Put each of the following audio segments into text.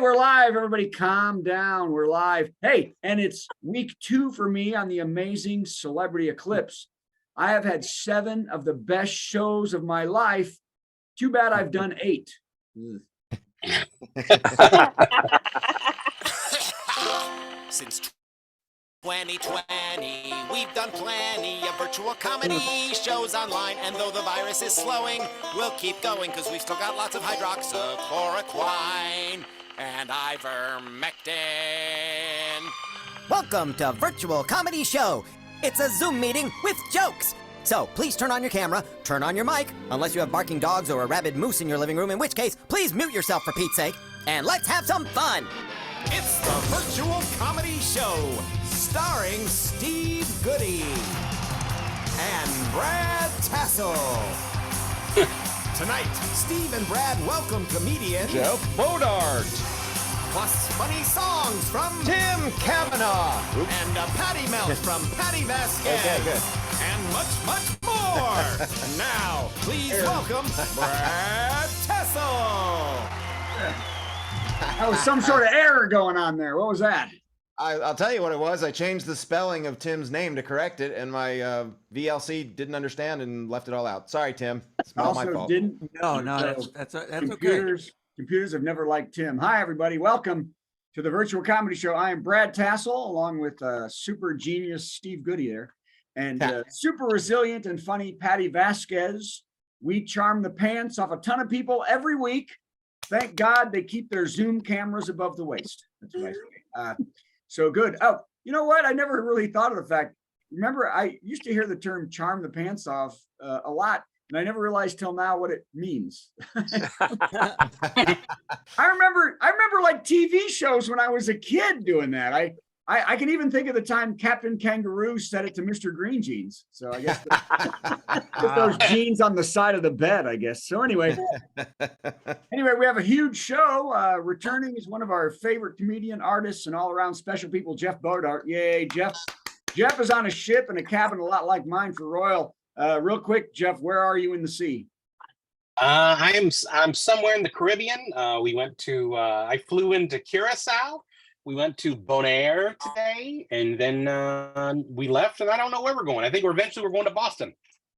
we're live. Everybody calm down. We're live. Hey, and it's week 2 for me on the amazing Celebrity Eclipse. I have had 7 of the best shows of my life. Too bad I've done 8. Since 2020, we've done plenty of virtual comedy shows online, and though the virus is slowing, we'll keep going because we've still got lots of hydroxychloroquine and ivermectin. Welcome to Virtual Comedy Show. It's a Zoom meeting with jokes. So please turn on your camera, turn on your mic, unless you have barking dogs or a rabid moose in your living room, in which case, please mute yourself for Pete's sake, and let's have some fun. It's the Virtual Comedy Show, starring Steve Goodie and Brad Tassell. Tonight, Steve and Brad welcome comedian Jeff Bodart, plus funny songs from Tim Kavanaugh, and a patty melt from Patti Vasquez. Okay, good. And much, much more. Now, please welcome Brad Tassell. That was some sort of error going on there. What was that? I'll tell you what it was. I changed the spelling of Tim's name to correct it, and my VLC didn't understand and left it all out. Sorry, Tim. It's all my fault. That's Computers have never liked Tim. Hi, everybody. Welcome to the Virtual Comedy Show. I am Brad Tassell, along with super genius Steve Goodie there, and super resilient and funny Patti Vasquez. We charm the pants off a ton of people every week. Thank God they keep their Zoom cameras above the waist. That's what I say. So good. Oh, you know what? I never really thought of the fact. Remember, I used to hear the term charm the pants off a lot, and I never realized till now what it means. I remember like TV shows when I was a kid doing that. I can even think of the time Captain Kangaroo said it to Mr. Green Jeans. So I guess put those jeans on the side of the bed, I guess. So anyway, we have a huge show. Returning is one of our favorite comedian artists and all around special people, Jeff Bodart. Yay, Jeff. Jeff is on a ship in a cabin a lot like mine for Royal. Real quick, Jeff, where are you in the sea? I'm somewhere in the Caribbean. I flew into Curacao. We went to Bonaire today, and then we left, and I don't know where we're going. I think we're going to Boston.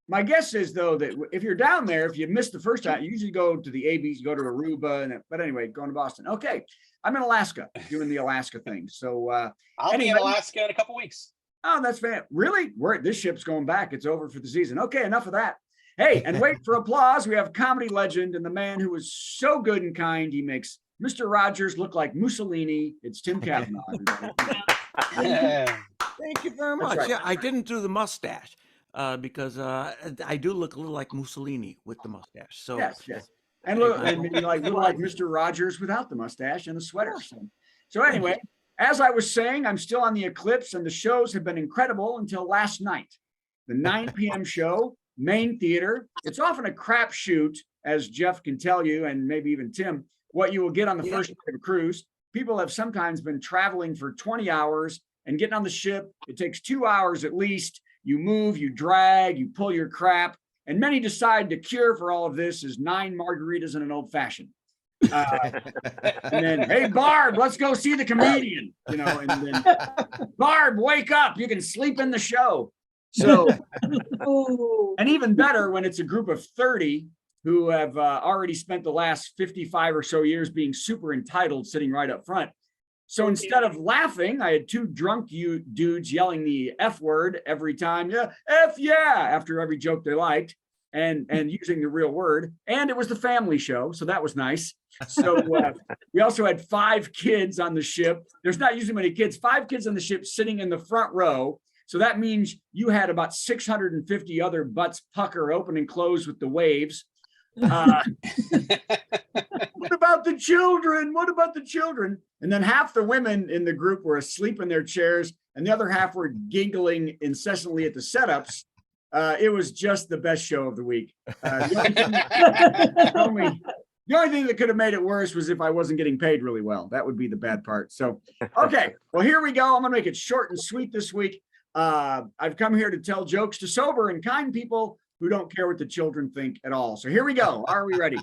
My guess is, though, that if you're down there, if you missed the first time, you usually go to the ABs, go to Aruba, but anyway, going to Boston. Okay, I'm in Alaska, doing the Alaska thing. So I'll be in Alaska in a couple weeks. Oh, that's fantastic. Really? This ship's going back. It's over for the season. Okay, enough of that. Hey, and wait for applause. We have comedy legend and the man who is so good and kind, he makes Mr. Rogers look like Mussolini. It's Tim Kavanaugh. Thank you very much. Right. Yeah, I didn't do the mustache because I do look a little like Mussolini with the mustache. So yes. And look like Mr. Rogers without the mustache and the sweater. So anyway, as I was saying, I'm still on the Eclipse, and the shows have been incredible until last night. The 9 p.m. show, main theater. It's often a crapshoot, as Jeff can tell you, and maybe even Tim, what you will get on the first night of a cruise. People have sometimes been traveling for 20 hours and getting on the ship. It takes 2 hours at least. You move, you drag, you pull your crap. And many decide the cure for all of this is 9 margaritas and an old fashioned. And then, hey, Barb, let's go see the comedian. And then, Barb, wake up. You can sleep in the show. So, and even better when it's a group of 30 who have already spent the last 55 or so years being super entitled, sitting right up front. So instead of laughing, I had 2 drunk dudes yelling the F word every time, after every joke they liked, and using the real word. And it was the family show, so that was nice. So we also had 5 kids on the ship. There's not usually many kids. 5 kids on the ship sitting in the front row. So that means you had about 650 other butts pucker open and close with the waves. What about the children? What about the children? And then half the women in the group were asleep in their chairs, and the other half were giggling incessantly at the setups. It was just the best show of the week. The only thing that could have made it worse was if I wasn't getting paid really well. That would be the bad part. So, okay, well, here we go. I'm going to make it short and sweet this week. I've come here to tell jokes to sober and kind people who don't care what the children think at all. So here we go. Are we ready?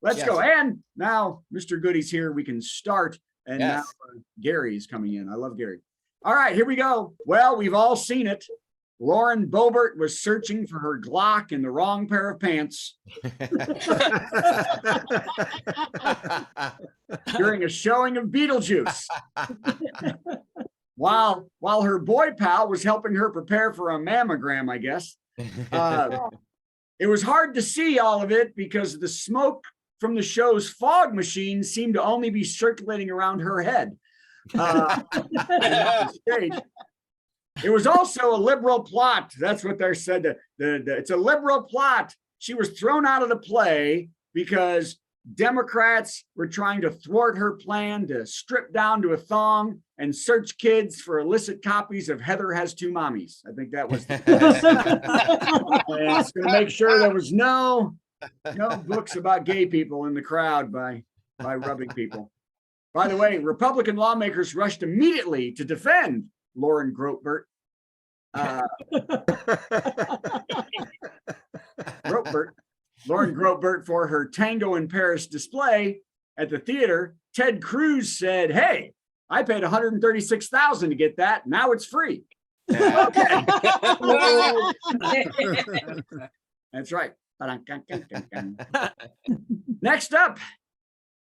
Let's Yes. go. And now Mr. Goodie's here. We can start. And Yes. now Gary's coming in. I love Gary. All right, here we go. Well, we've all seen it. Lauren Boebert was searching for her Glock in the wrong pair of pants during a showing of Beetlejuice. While her boy pal was helping her prepare for a mammogram, I guess. It was hard to see all of it because the smoke from the show's fog machine seemed to only be circulating around her head. Not the stage. It was also a liberal plot. That's what they're said. It's a liberal plot. She was thrown out of the play because Democrats were trying to thwart her plan to strip down to a thong and search kids for illicit copies of Heather Has Two Mommies. I think that was. And it's going to make sure there was no books about gay people in the crowd by rubbing people. By the way, Republican lawmakers rushed immediately to defend Lauren Grotbert. Lauren Grotbert for her Tango in Paris display at the theater. Ted Cruz said, "Hey, I paid $136,000 to get that. Now it's free." Okay. That's right. Next up,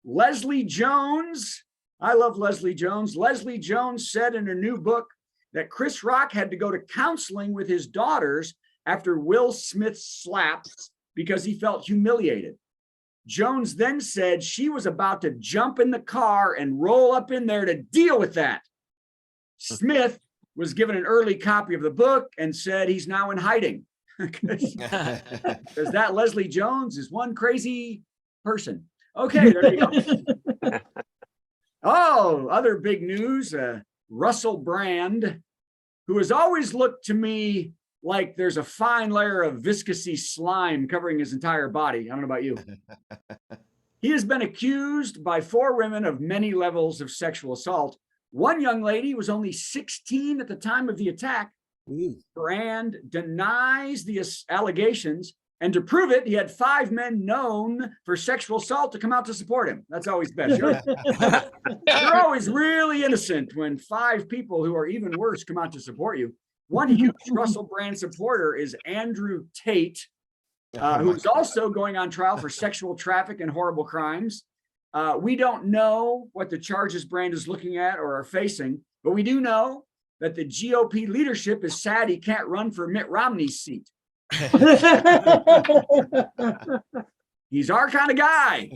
Leslie Jones. I love Leslie Jones. Leslie Jones said in her new book that Chris Rock had to go to counseling with his daughters after Will Smith's slaps because he felt humiliated. Jones then said she was about to jump in the car and roll up in there to deal with that. Smith was given an early copy of the book and said he's now in hiding because that Leslie Jones is one crazy person. Okay, there you go. Oh, other big news, Russell Brand, who has always looked to me like there's a fine layer of viscousy slime covering his entire body. I don't know about you. He has been accused by 4 women of many levels of sexual assault. One young lady was only 16 at the time of the attack. Brand denies the allegations, and to prove it, he had 5 men known for sexual assault to come out to support him. That's always best. You're always really innocent when 5 people who are even worse come out to support you. One huge Russell Brand supporter is Andrew Tate, who's also going on trial for sexual traffic and horrible crimes. We don't know what the charges Brand is looking at or are facing, but we do know that the GOP leadership is sad he can't run for Mitt Romney's seat. He's our kind of guy.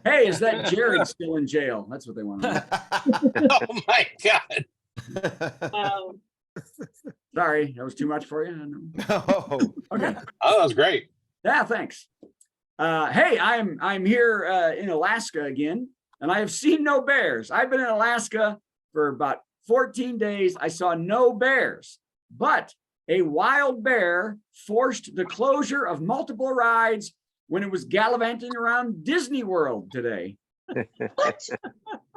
Hey, is that Jared still in jail? That's what they want to know. Oh my God. Sorry, that was too much for you. No. Okay. Oh, that was great. Yeah, thanks. Hey, I'm here in Alaska again, and I have seen no bears. I've been in Alaska for about 14 days. I saw no bears, but a wild bear forced the closure of multiple rides when it was gallivanting around Disney World today.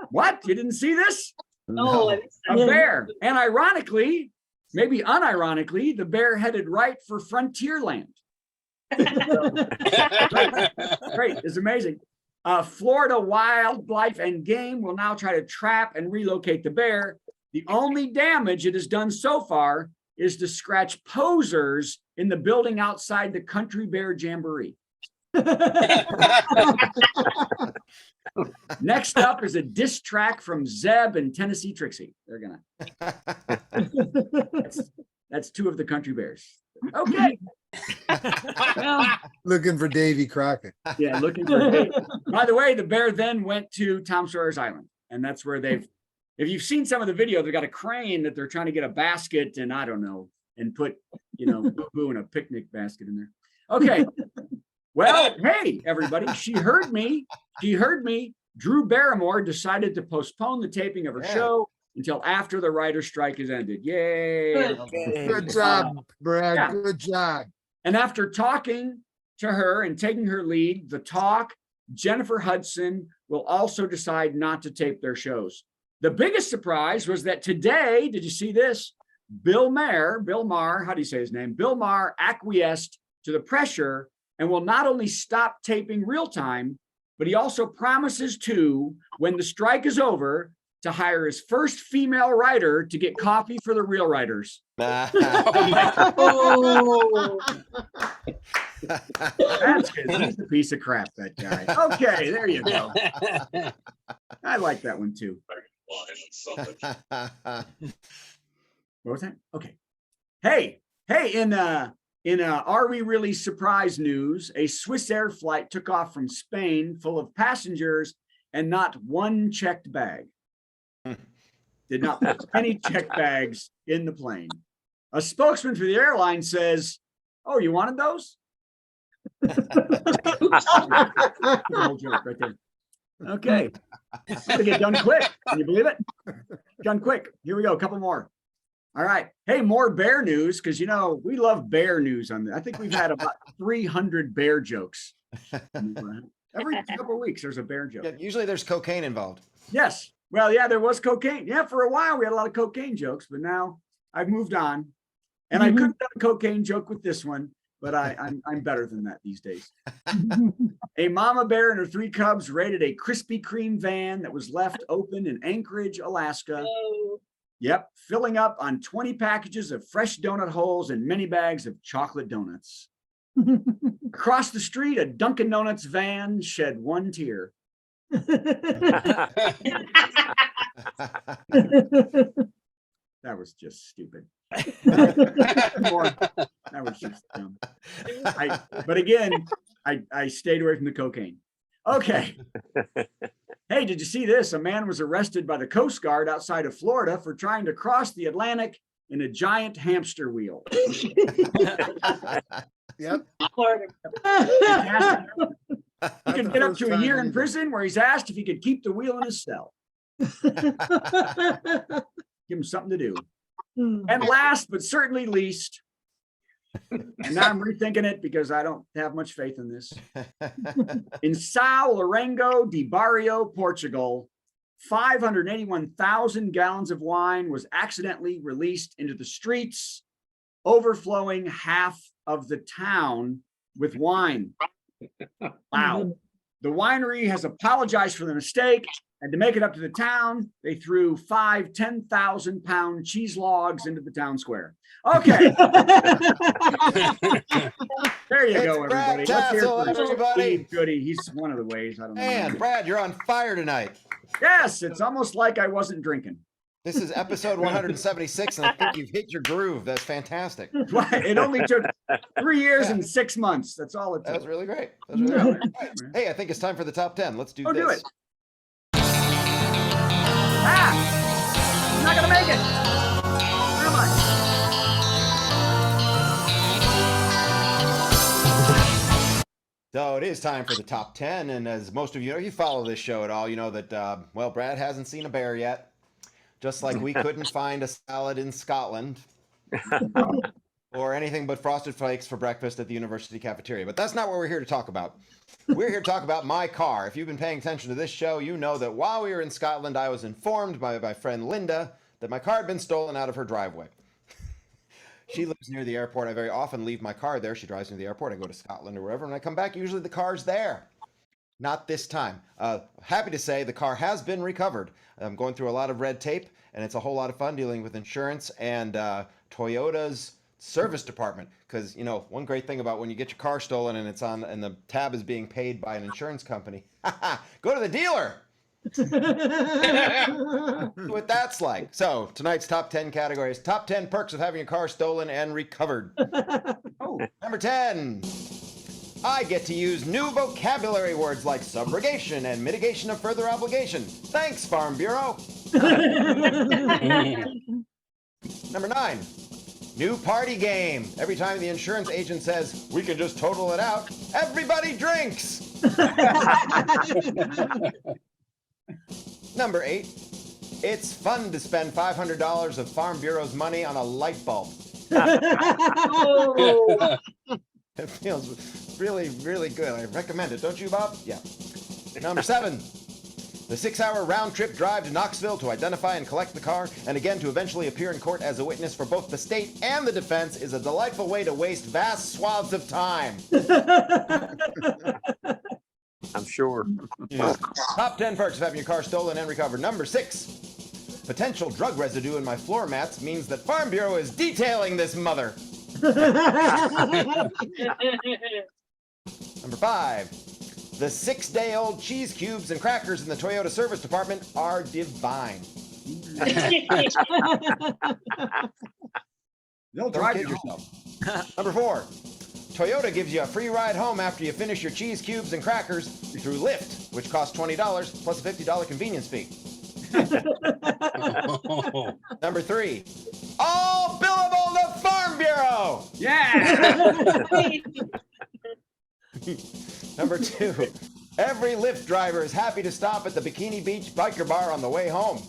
What? You didn't see this? No. A bear. And ironically, maybe unironically, the bear headed right for Frontierland. Great. It's amazing. Florida Wildlife and Game will now try to trap and relocate the bear. The only damage it has done so far is to scratch posers in the building outside the Country Bear Jamboree. Next up is a diss track from Zeb and Tennessee Trixie. They're gonna. That's 2 of the Country Bears. Okay. Well, Looking for Davy Crockett. yeah, looking for. By the way, the bear then went to Tom Sawyer's Island, and that's where they've. If you've seen some of the video, they've got a crane that they're trying to get a basket and I don't know, and put, boo-boo in a picnic basket in there. Okay. Well, hey, everybody, she heard me. Drew Barrymore decided to postpone the taping of her show until after the writer's strike has ended. Yay. Good job, Brad. Yeah. Good job. And after talking to her and taking her lead, The Talk, Jennifer Hudson will also decide not to tape their shows. The biggest surprise was that today, did you see this? Bill Maher, how do you say his name? Bill Maher acquiesced to the pressure and will not only stop taping real time, but he also promises to, when the strike is over, to hire his first female writer to get coffee for the real writers. Oh my Oh, That's good. He's a piece of crap, that guy. Okay, there you go. I like that one too. What was that? Okay. Hey, in Are We Really Surprised news, a Swiss Air flight took off from Spain full of passengers and not one checked bag. Did not put any checked bags in the plane. A spokesman for the airline says, "Oh, you wanted those?" Old joke right there. Okay. I'm gonna get done quick. Can you believe it? Done quick. Here we go. A couple more. All right. Hey, more bear news, because we love bear news on this. I think we've had about 300 bear jokes. Every couple of weeks, there's a bear joke. Yeah, usually there's cocaine involved. Yes. Well, yeah, there was cocaine. Yeah, for a while we had a lot of cocaine jokes, but now I've moved on. And I could have done a cocaine joke with this one, but I'm better than that these days. A mama bear and her 3 cubs raided a Krispy Kreme van that was left open in Anchorage, Alaska. Yep, filling up on 20 packages of fresh donut holes and many bags of chocolate donuts. Across the street, a Dunkin' Donuts van shed 1 tear. That was just stupid. That was just dumb. But again, I stayed away from the cocaine. Okay. Hey, did you see this? A man was arrested by the Coast Guard outside of Florida for trying to cross the Atlantic in a giant hamster wheel. Yep. Florida. He could get up to a year in prison, where he's asked if he could keep the wheel in his cell. Give him something to do. And last but certainly least, and now I'm rethinking it because I don't have much faith in this. In São Lourenço de Barrio, Portugal, 581,000 gallons of wine was accidentally released into the streets, overflowing half of the town with wine. Wow. The winery has apologized for the mistake, and to make it up to the town, they threw 5 10,000-pound cheese logs into the town square. Okay. There you go, Brad everybody. Let's hear Tassell, it for everybody. Steve Goodie. He's one of the ways. I don't know. Man, Brad, you're on fire tonight. Yes, it's almost like I wasn't drinking. This is episode 176, and I think you've hit your groove. That's fantastic. It only took 3 years and 6 months. That's all it That took. was really great. That was really great. Hey, I think it's time for the top 10. Let's do Oh, this. do it. I'm not gonna make it. Where am I? So it is time for the top 10. And as most of you know, you follow this show at all, you know that, well, Brad hasn't seen a bear yet. Just like we couldn't find a salad in Scotland or anything but Frosted Flakes for breakfast at the university cafeteria. But that's not what we're here to talk about. We're here to talk about my car. If you've been paying attention to this show, you know that while we were in Scotland, I was informed by my friend Linda that my car had been stolen out of her driveway. She lives near the airport. I very often leave my car there. She drives me to the airport. I go to Scotland or wherever, and I come back. Usually the car's there. Not this time. Happy to say the car has been recovered. I'm going through a lot of red tape, and it's a whole lot of fun dealing with insurance and Toyota's service department. Because, you know, one great thing about when you get your car stolen and it's on and the tab is being paid by an insurance company, go to the dealer. What that's like. So tonight's top 10 categories: top 10 perks of having your car stolen and recovered. Oh, number 10. I get to use new vocabulary words like subrogation and mitigation of further obligation. Thanks, Farm Bureau. Number 9. New party game. Every time the insurance agent says, we can just total it out, everybody drinks. Number 8. It's fun to spend $500 of Farm Bureau's money on a light bulb. It feels really, really good. I recommend it. Don't you, Bob? Yeah. Number 7. The 6-hour round-trip drive to Knoxville to identify and collect the car, and again to eventually appear in court as a witness for both the state and the defense is a delightful way to waste vast swaths of time. I'm sure. Top 10 perks of having your car stolen and recovered. Number 6. Potential drug residue in my floor mats means that Farm Bureau is detailing this mother. Number 5. The 6-day-old cheese cubes and crackers in the Toyota service department are divine. They'll Don't drive kid you yourself. Number 4. Toyota gives you a free ride home after you finish your cheese cubes and crackers through Lyft, which costs $20 plus a $50 convenience fee. Number 3. All billable to Farm Bureau. Yeah. Number 2. Every Lyft driver is happy to stop at the Bikini Beach Biker Bar on the way home.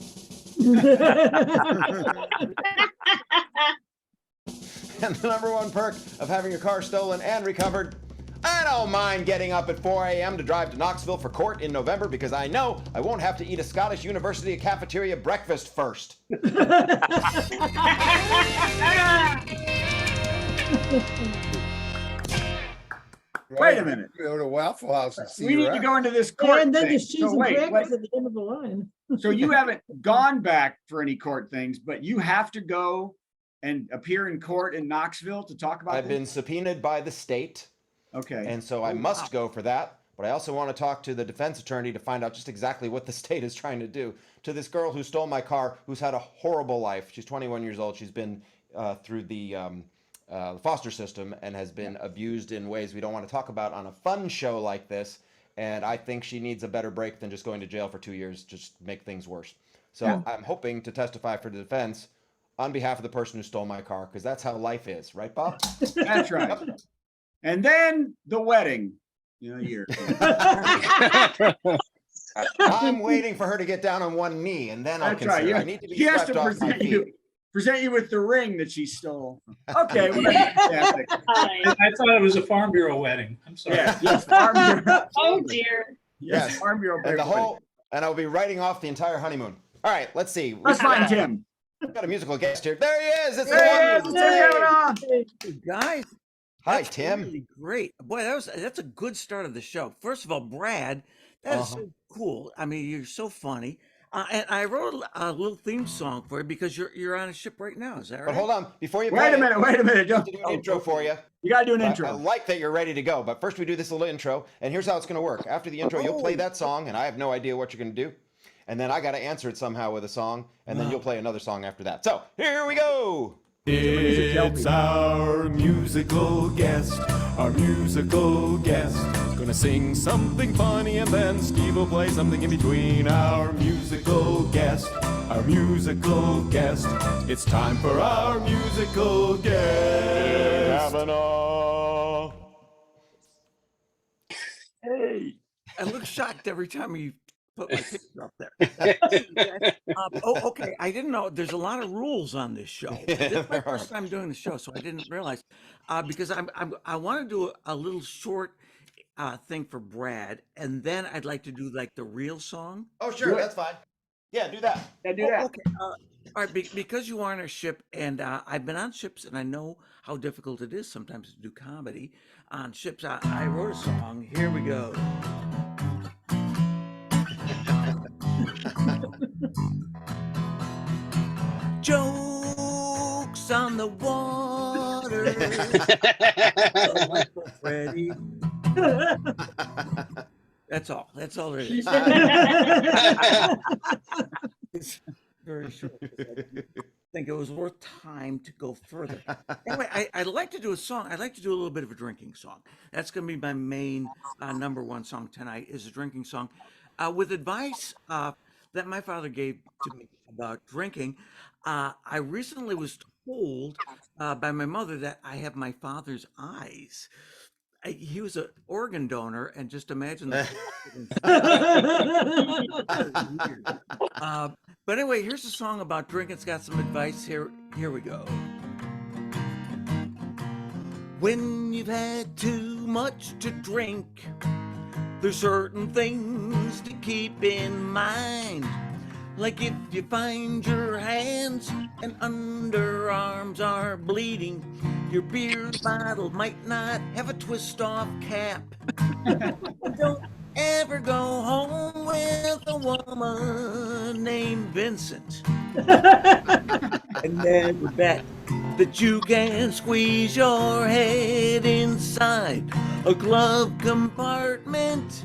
And the number 1 perk of having your car stolen and recovered, I don't mind getting up at 4 a.m. to drive to Knoxville for court in November because I know I won't have to eat a Scottish University cafeteria breakfast first. Wait a minute. Go to Waffle House and see We need to Rex. go into this court And then thing. there's cheese So and wait, crackers at the end of the line. so you haven't gone back for any court things, but you have to go and appear in court in Knoxville to talk about I've this? been subpoenaed by the state, Okay. and so I must go for that. But I also want to talk to the defense attorney to find out just exactly what the state is trying to do to this girl who stole my car, who's had a horrible life. She's 21 years old. She's been through the foster system and has been abused in ways we don't want to talk about on a fun show like this. And I think she needs a better break than just going to jail for 2 years, just make things worse. So I'm hoping to testify for the defense on behalf of the person who stole my car, because that's how life is, right, Bob? That's right. And then the wedding. You're I'm waiting for her to get down on one knee, and then I'll That's consider. right. I need to be He has swept to off my present feet. you with the ring that she stole. Okay, well, that's fantastic. I thought it was a Farm Bureau wedding. I'm sorry. Yes, Farm Bureau. Oh dear. Yes, Farm Bureau. And I'll be writing off the entire honeymoon. All right, let's see. Let's find Tim. We've got a musical guest here. There he is. It's There the he one. is. It's Tim Kavanaugh. Guys, Hi, that's Tim. really great. Boy, that's a good start of the show. First of all, Brad, that is so cool. I mean, you're so funny. And I wrote a little theme song for you because you're on a ship right now. Is that right? But hold on, before you Wait a minute. I have Don't to do an intro for you. You got to do an I intro. like that you're ready to go, but first we do this little intro, and here's how it's going to work. After the intro, you'll play that song, and I have no idea what you're going to do. And then I got to answer it somehow with a song, and then you'll play another song after that. So here we go. It's our musical guest, Gonna sing something funny and then Steve will play something in between. Our musical guest. It's time for our musical guest. Kavanaugh. Hey, I look shocked every time you put my picture up there. Okay. I didn't know there's a lot of rules on this show. This is my first time doing the show, so I didn't realize. Because I want to do a little short thing for Brad, and then I'd like to do like the real song. Oh, sure, that's fine. Yeah, do that. Yeah, do that. Okay. All right. Because you are on a ship, and I've been on ships, and I know how difficult it is sometimes to do comedy on ships. I wrote a song. Here we go. Jokes on the water. Freddy. That's all. That's all there is. It's very short. I think it was worth time to go further. Anyway, I'd like to do a song. I'd like to do a little bit of a drinking song. That's going to be my main number one song tonight is a drinking song with advice that my father gave to me about drinking. I recently was told by my mother that I have my father's eyes. He was an organ donor, and just imagine that. But anyway, here's a song about drinking. It's got some advice here. Here we go. When you've had too much to drink, There's certain things to keep in mind. Like if you find your hands and underarms are bleeding, your beer bottle might not have a twist-off cap. Don't ever go home with a woman named Vincent. And never bet that you can squeeze your head inside a glove compartment.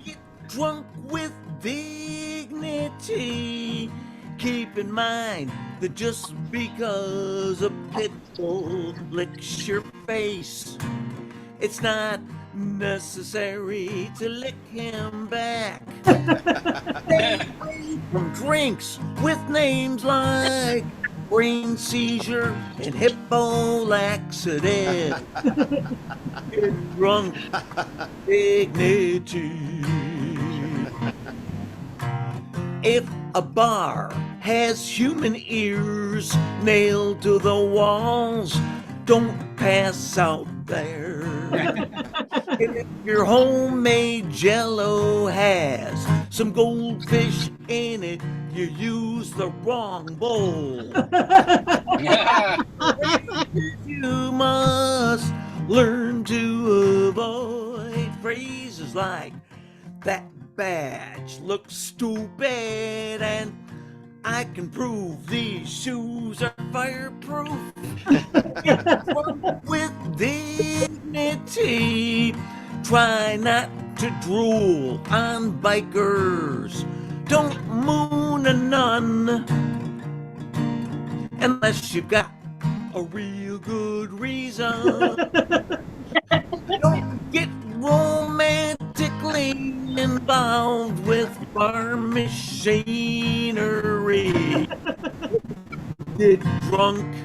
Get drunk with dignity. Keep in mind that just because a pit bull licks your face, it's not necessary to lick him back. Stay away from drinks with names like brain seizure and hippo laxative. Get drunk, dignity. If a bar has human ears nailed to the walls, don't pass out there. If your homemade Jell-O has some goldfish in it, you use the wrong bowl. You must learn to avoid phrases like that badge looks stupid and I can prove these shoes are fireproof. With dignity, try not to drool on bikers. Don't moon a nun unless you've got a real good reason. Don't get romantically involved with farm machinery. Get drunk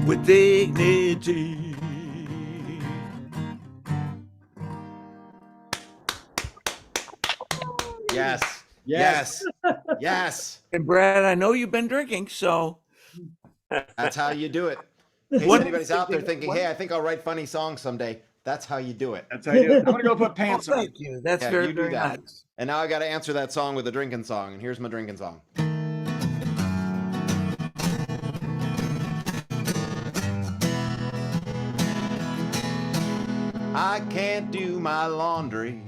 with dignity. Yes. Yes. Yes. And Brad, I know you've been drinking, so That's how you do it. In case anybody's out there thinking, hey, I think I'll write funny songs someday. That's how you do it. That's how you do it. I'm gonna go put pants on. thank you. That's Yeah, very, you do very that. nice. And now I got to answer that song with a drinking song. And here's my drinking song. I can't do my laundry.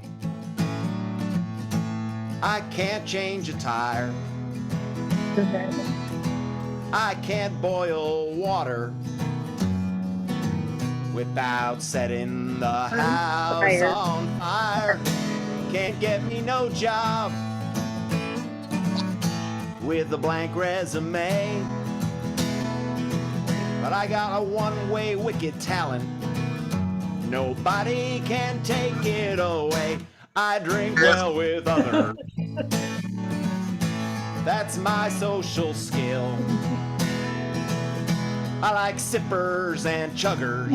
I can't change a tire. I can't boil water without setting the house on fire. Can't get me no job with a blank resume. But I got a one-way wicked talent. Nobody can take it away. I drink well with others. That's my social skill. I like sippers and chuggers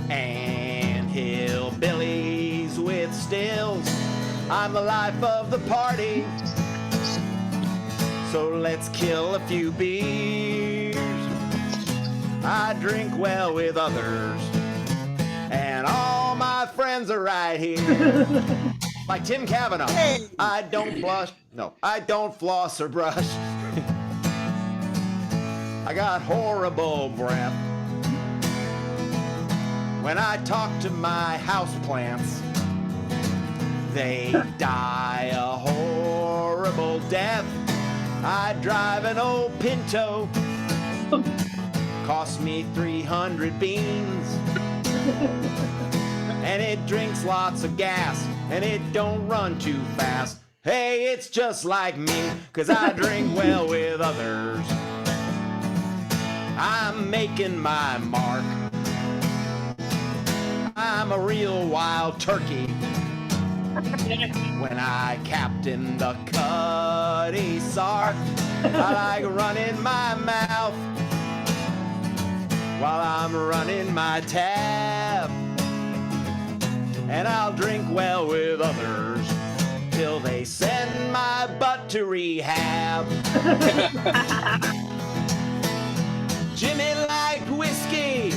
and hillbillies with stills. I'm the life of the party, so let's kill a few beers. I drink well with others, and all my friends are right here. Like Tim Cavanaugh. Hey. I don't blush. No, I don't floss or brush. I got horrible breath. When I talk to my houseplants, they die a horrible death. I drive an old Pinto. Cost me 300 beans. And it drinks lots of gas, and it don't run too fast. Hey, it's just like me, 'cause I drink well with others. I'm making my mark. I'm a real wild turkey. When I captain the Cuddy Sark, I like running my mouth while I'm running my tab. And I'll drink well with others till they send my butt to rehab. Jimmy liked whiskey,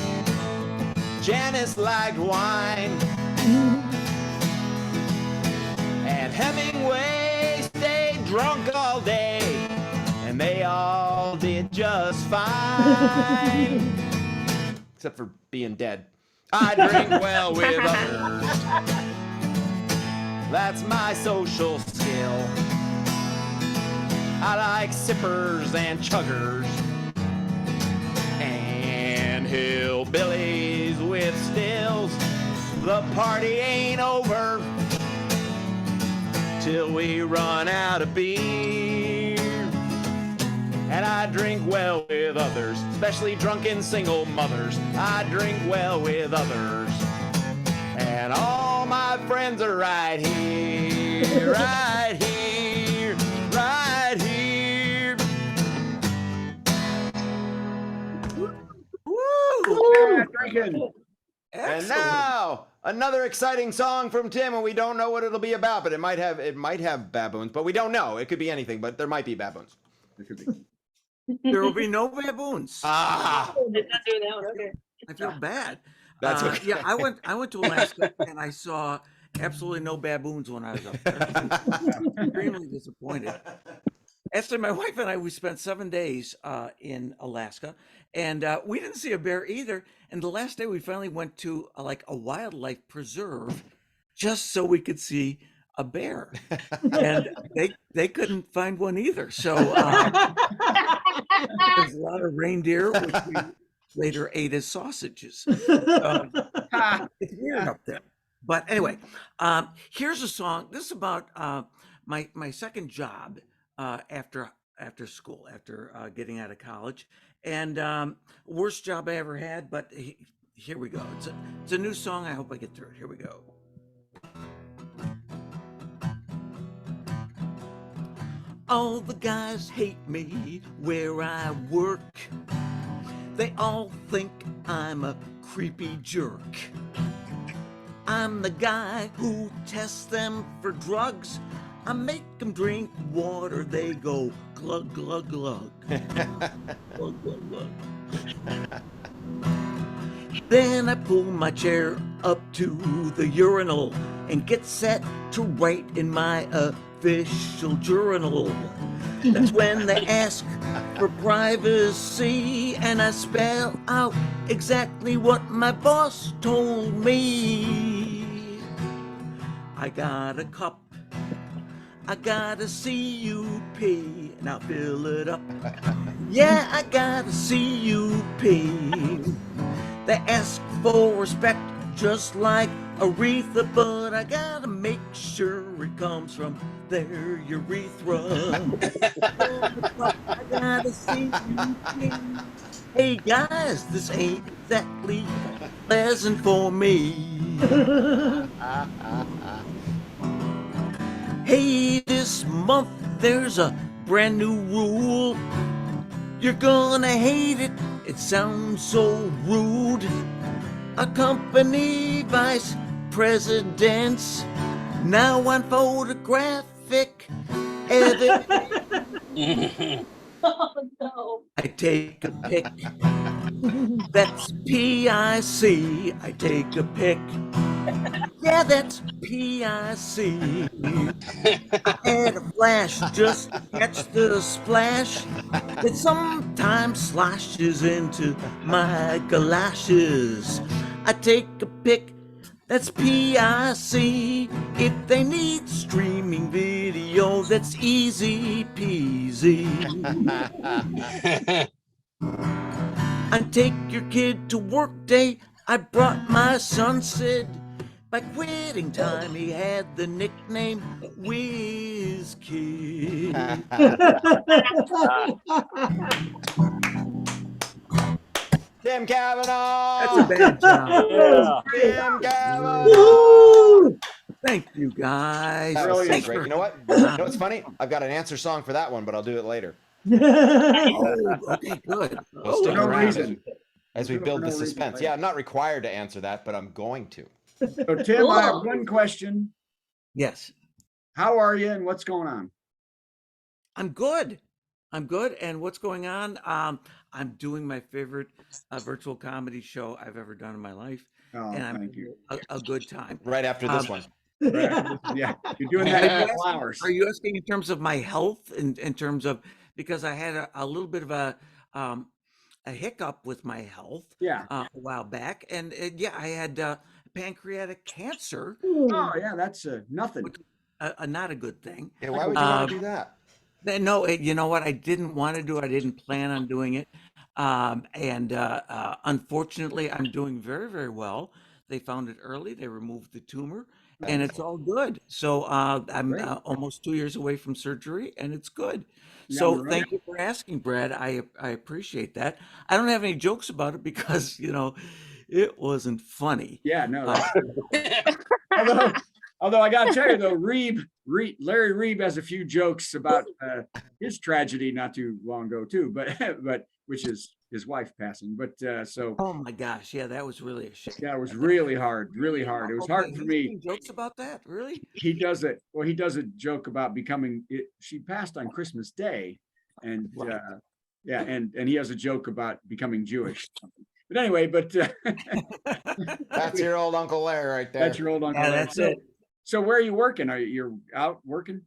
Janice liked wine. and Hemingway stayed drunk all day, and they all did just fine. Except for being dead. I drink well with others. That's my social skill. I like sippers and chuggers and hillbillies with stills. The party ain't over till we run out of beer. And I drink well with others, especially drunken single mothers. I drink well with others. And all my friends are right here, right here, right here. Woo! Drinking. And now another exciting song from Tim, and we don't know what it'll be about, but it might have baboons, but we don't know. It could be anything, but there might be baboons. It could be. There will be no baboons. Ah, I feel bad. That's okay. Yeah, I went to Alaska and I saw absolutely no baboons when I was up there. I was extremely disappointed. Actually, my wife and I, we spent 7 days in Alaska, and we didn't see a bear either. And the last day, we finally went to like a wildlife preserve, just so we could see a bear, and they couldn't find one either. So there's a lot of reindeer, which we later ate as sausages. It's weird up there. But anyway, here's a song. This is about my second job after school, after getting out of college, and worst job I ever had. But here we go. It's a new song. I hope I get through it. Here we go. All the guys hate me where I work. They all think I'm a creepy jerk. I'm the guy who tests them for drugs. I make them drink water, they go glug, glug, glug. Glug, glug, glug. Then I pull my chair up to the urinal and get set to write in my official journal. That's when they ask for privacy, and I spell out exactly what my boss told me. I got a cup, I got a CUP, and I'll fill it up. Yeah, I got a CUP. They ask for respect just like Aretha, but I gotta make sure it comes from their urethra. I gotta CUP. Hey guys, this ain't exactly pleasant for me. Hey, this month there's a brand new rule. You're gonna hate it, it sounds so rude. A company vice presidents now on photographic evidence. Oh no. I take a pic. That's P-I-C. I take a pic. Yeah, that's P-I-C. I add a flash just to catch the splash that sometimes slashes into my galoshes. I take a pic. That's P-I-C. If they need streaming video, that's easy peasy. I take your kid to work day. I brought my son Sid. By quitting time, he had the nickname Whiz Kid. Tim Cavanaugh. That's a bad job. Yeah. Tim Cavanaugh. Thank you, guys. That was so Thanks great. for- You know what? You know what's funny? I've got an answer song for that one, but I'll do it later. Oh, okay, good. We'll stick no around reason. as we For build no the reason, suspense. right? Yeah, I'm not required to answer that, but I'm going to. So Tim, I have one question. Yes, How are you and what's going on? I'm good. I'm good. And what's going on? I'm doing my favorite virtual comedy show I've ever done in my life, Oh, and I'm thank you. a good time. Right after this one. Yeah, you're doing that in a couple hours. Are you asking in terms of my health, in terms of, because I had a little bit of a hiccup with my health Yeah. a while back, and yeah, I had pancreatic cancer. Oh, yeah, that's nothing. Not a good thing. Yeah, why would you want to do that? No, you know what? I didn't want to do it. I didn't plan on doing it. And unfortunately, I'm doing very, very well. They found it early. They removed the tumor, and it's all good. So I'm Great. almost 2 years away from surgery, and it's good. Yeah, So right. thank you for asking, Brad. I appreciate that. I don't have any jokes about it because, it wasn't funny. Yeah, no. Although I got to tell you though, Larry Reeb has a few jokes about his tragedy not too long ago too, but which is his wife passing. But so. Oh my gosh, yeah, that was really a shame. Yeah, it was really hard, really hard. It was hard for me. Jokes about that, really? He does it. Well, he does a joke about becoming. She passed on Christmas Day, and yeah, and he has a joke about becoming Jewish. But anyway, that's your old Uncle Larry right there. That's your old Uncle Larry. That's it. So where are you working? You're out working?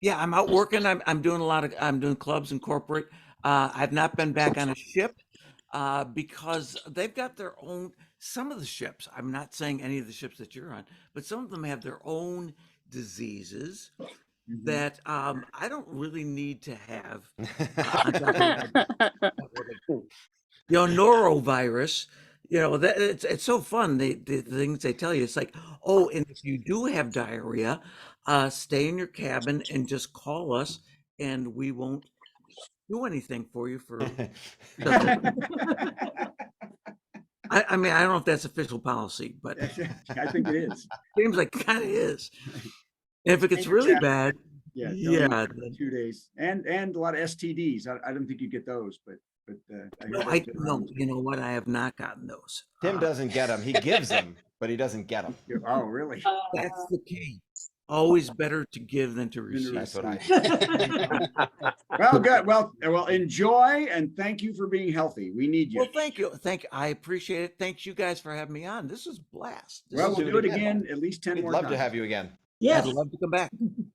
Yeah, I'm out working. I'm doing I'm doing clubs and corporate. I've not been back on a ship because they've got their own, some of the ships, I'm not saying any of the ships that you're on, but some of them have their own diseases that I don't really need to have. Norovirus, that it's so fun. The things they tell you, it's like, oh, and if you do have diarrhea, stay in your cabin and just call us, and we won't do anything for you for. I mean, I don't know if that's official policy, but I think it is. Seems like it kind of is. And if it gets really bad, yeah, 2 days, and a lot of STDs. I don't think you get those, but no, you know what? I have not gotten those. Tim doesn't get them. He gives them, but he doesn't get them. Oh, really? That's the key. Always better to give than to receive. That's what I. Well, good. Well, enjoy, and thank you for being healthy. We need you. Well, thank you. I appreciate it. Thanks you guys for having me on. This was a blast. We'll do it again at least 10 We'd more love times. to have you again. Yes. I'd love to come back.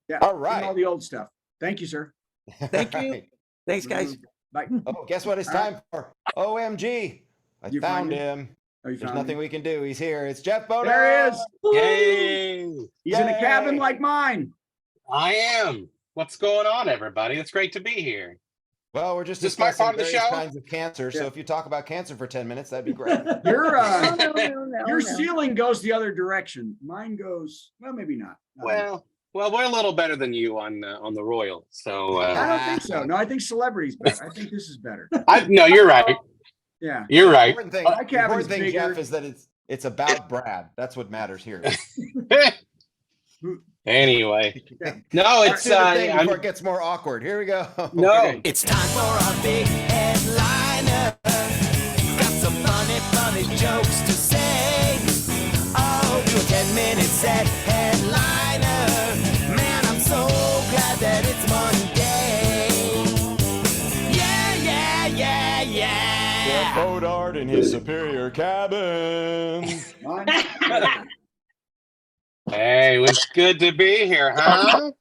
Yeah. All right. All the old stuff. Thank you, sir. Thank you. Right. Thanks, guys. Bye. Oh, guess what it's time for? OMG. I You found find him. Oh, you There's found nothing him? we can do. He's here. It's Jeff Bono. There he is. Yay! He's in a cabin Yay. like mine. I am. What's going on, everybody? It's great to be here. Well, we're just Is this my discussing part of the various show? kinds of cancer. So Yeah. if you talk about cancer for 10 minutes, that'd be great. Your ceiling goes the other direction. Mine goes, well, maybe not. Well, we're a little better than you on the Royal. So I don't think so. No, I think celebrity's better. I think this is better. no, you're right. Yeah. You're right. Important thing, My cabin's important thing, bigger. Jeff, is that it's about Brad. That's what matters here. Anyway, Yeah. no, it's Do the thing before I'm, it gets more awkward. Here we go. no. It's time for a big headliner. Got some funny jokes to say. Oh, do a 10-minute set headliner. Man, I'm so glad that it's Monday. Yeah. Jeff Bodart in his superior cabin. Mine? Hey, it's good to be here, huh?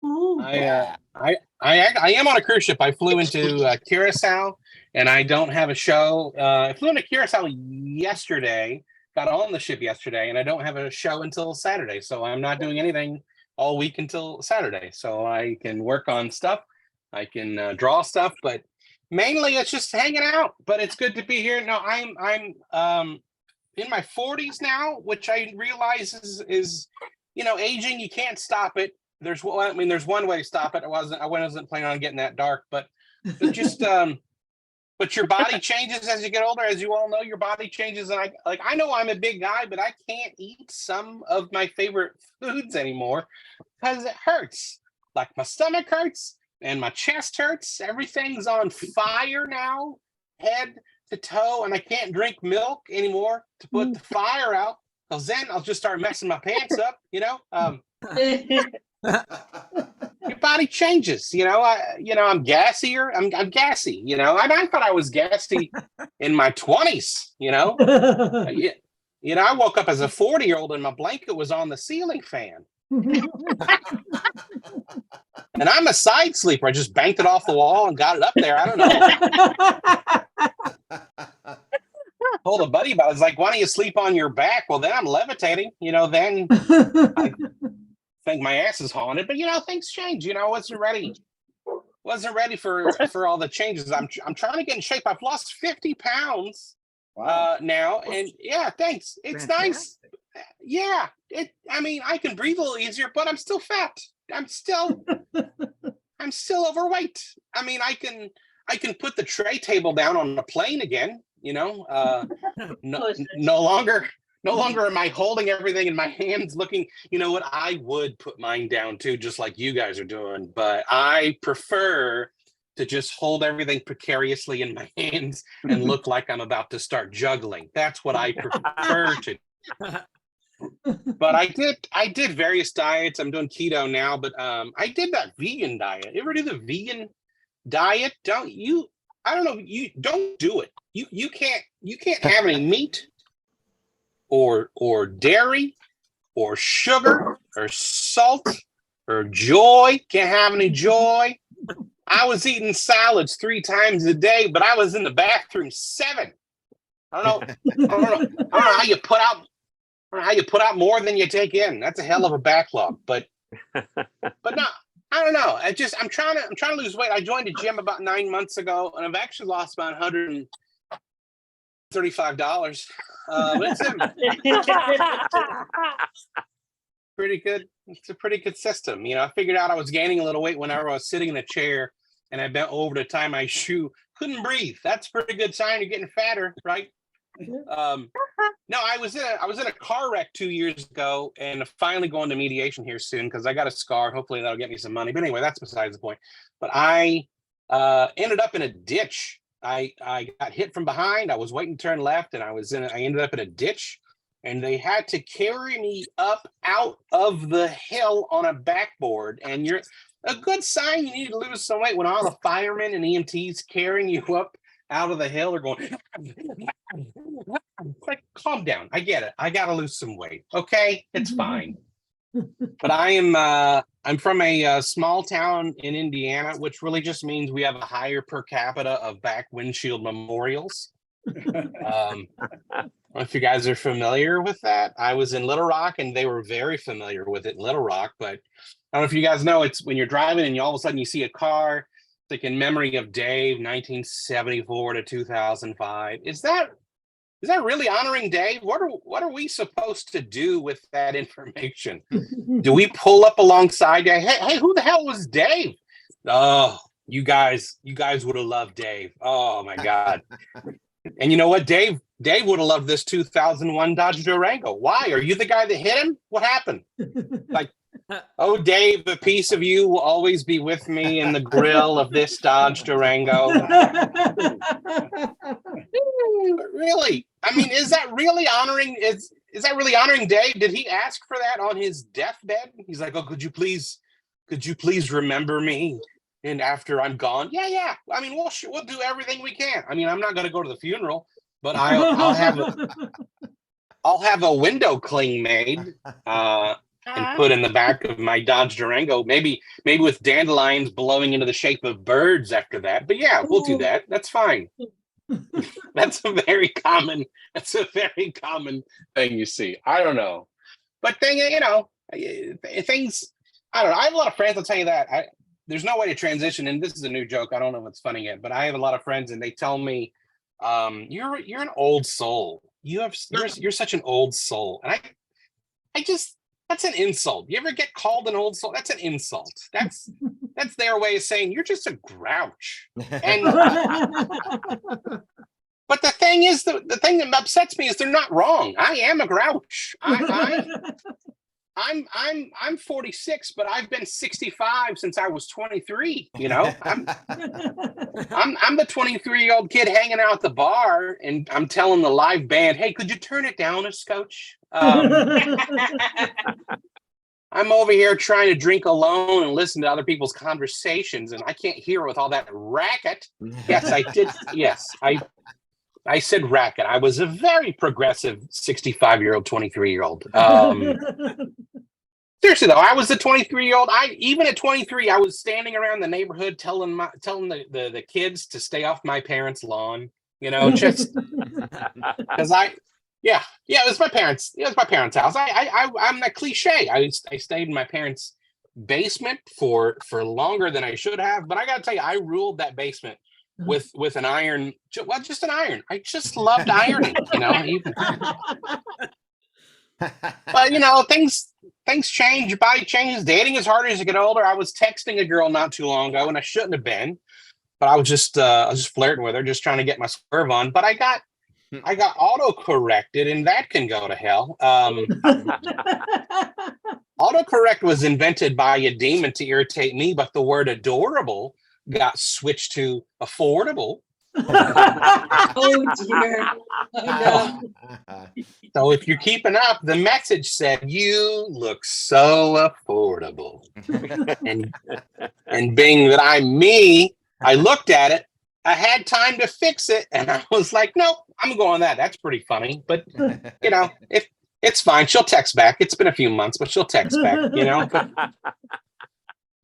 I am on a cruise ship. I flew into Curacao, and I don't have a show. I flew into Curacao yesterday, got on the ship yesterday, and I don't have a show until Saturday. So I'm not doing anything all week until Saturday. So I can work on stuff. I can draw stuff, but mainly it's just hanging out. But it's good to be here. No, I'm in my 40s now, which I realize is aging. You can't stop it. There's one way to stop it. I wasn't planning on getting that dark, but just but your body changes as you get older. As you all know, your body changes, and I know I'm a big guy, but I can't eat some of my favorite foods anymore because it hurts. Like my stomach hurts and my chest hurts. Everything's on fire now, head to toe, and I can't drink milk anymore to put the fire out, because then I'll just start messing my pants up. Your body changes. I'm gassier. I'm gassy. I thought I was gassy in my 20s. You know, I woke up as a 40-year-old and my blanket was on the ceiling fan. And I'm a side sleeper. I just banked it off the wall and got it up there. I don't know. Told a buddy about it. I was like, why don't you sleep on your back? Well, then I'm levitating. You know, then I think my ass is haunted. But, you know, things change. You know, wasn't ready for all the changes. I'm trying to get in shape. I've lost 50 pounds now. And yeah, thanks. It's nice. Yeah. I mean, I can breathe a little easier, but I'm still fat. I'm still overweight. I mean, I can put the tray table down on the plane again, you know. No longer am I holding everything in my hands looking, you know what, I would put mine down too, just like you guys are doing, but I prefer to just hold everything precariously in my hands and look like I'm about to start juggling. That's what I prefer to do. But I did various diets. I'm doing keto now, but I did that vegan diet. You ever do the vegan diet? I don't know. You don't do it. You can't have any meat or dairy or sugar or salt or joy. Can't have any joy. I was eating salads 3 times a day, but I was in the bathroom 7. I don't know how you put out. How you put out more than you take in. That's a hell of a backlog. But no, I don't know. I'm trying to lose weight. I joined a gym about 9 months ago, and I've actually lost about $135. But it's pretty good. It's a pretty good system. You know, I figured out I was gaining a little weight whenever I was sitting in a chair and I bent over to tie my shoe. Couldn't breathe. That's a pretty good sign you're getting fatter, right? No, I was in a car wreck 2 years ago, and finally going to mediation here soon because I got a scar. Hopefully that'll get me some money. But anyway, that's besides the point. But I ended up in a ditch. I got hit from behind. I was waiting to turn left, and I ended up in a ditch, and they had to carry me up out of the hill on a backboard. And you're a good sign you need to lose some weight when all the firemen and EMTs carrying you up out of the hill are going, like, calm down. I get it. I got to lose some weight. Okay, it's fine. But I'm from a small town in Indiana, which really just means we have a higher per capita of back windshield memorials. I don't know if you guys are familiar with that. I was in Little Rock, and they were very familiar with it in Little Rock. But I don't know if you guys know, it's when you're driving and all of a sudden you see a car, like in memory of Dave, 1974 to 2005. Is that really honoring Dave? What are we supposed to do with that information? Do we pull up alongside Dave? Hey, who the hell was Dave? Oh, you guys would have loved Dave. Oh my God. And you know what? Dave would have loved this 2001 Dodge Durango. Why? Are you the guy that hit him? What happened? Like, oh, Dave, a piece of you will always be with me in the grill of this Dodge Durango. Really? I mean, is that really honoring? Is that really honoring Dave? Did he ask for that on his deathbed? He's like, oh, could you please remember me? And after I'm gone, yeah. I mean, we'll do everything we can. I mean, I'm not going to go to the funeral, but I'll have a window cling made. And put in the back of my Dodge Durango, maybe with dandelions blowing into the shape of birds after that. But yeah, we'll do that. That's fine. That's a very common thing you see. I don't know. But things, I don't know. I have a lot of friends, I'll tell you that. There's no way to transition, and this is a new joke. I don't know if it's funny yet, but I have a lot of friends and they tell me, you're an old soul. You're such an old soul. And I just, that's an insult. You ever get called an old soul? That's an insult. That's their way of saying you're just a grouch. And but the thing is, the thing that upsets me is they're not wrong. I am a grouch. I'm 46, but I've been 65 since I was 23. You know, I'm the 23-year-old kid hanging out at the bar, and I'm telling the live band, "Hey, could you turn it down a scotch?" I'm over here trying to drink alone and listen to other people's conversations, and I can't hear with all that racket. Yes, I did. Yes, I said racket. I was a very progressive 65-year-old, 23-year-old. Seriously though, I was a 23-year-old. Even at 23, I was standing around the neighborhood telling the kids to stay off my parents' lawn. Just because it was my parents. It was my parents' house. I'm that cliche. I stayed in my parents' basement for longer than I should have. But I got to tell you, I ruled that basement with an iron. Well, just an iron. I just loved ironing. Even. But things change. Your body changes. Dating is harder as you get older. I was texting a girl not too long ago, and I shouldn't have been. But I was just flirting with her, just trying to get my swerve on. But I got auto corrected, and that can go to hell. Autocorrect was invented by a demon to irritate me, but the word adorable got switched to affordable. Oh dear. Oh, no. So if you're keeping up, the message said, "You look so affordable." and being that I'm me, I looked at it. I had time to fix it, and I was like, "Nope, I'm going that. That's pretty funny." But if it's fine, she'll text back. It's been a few months, but she'll text back.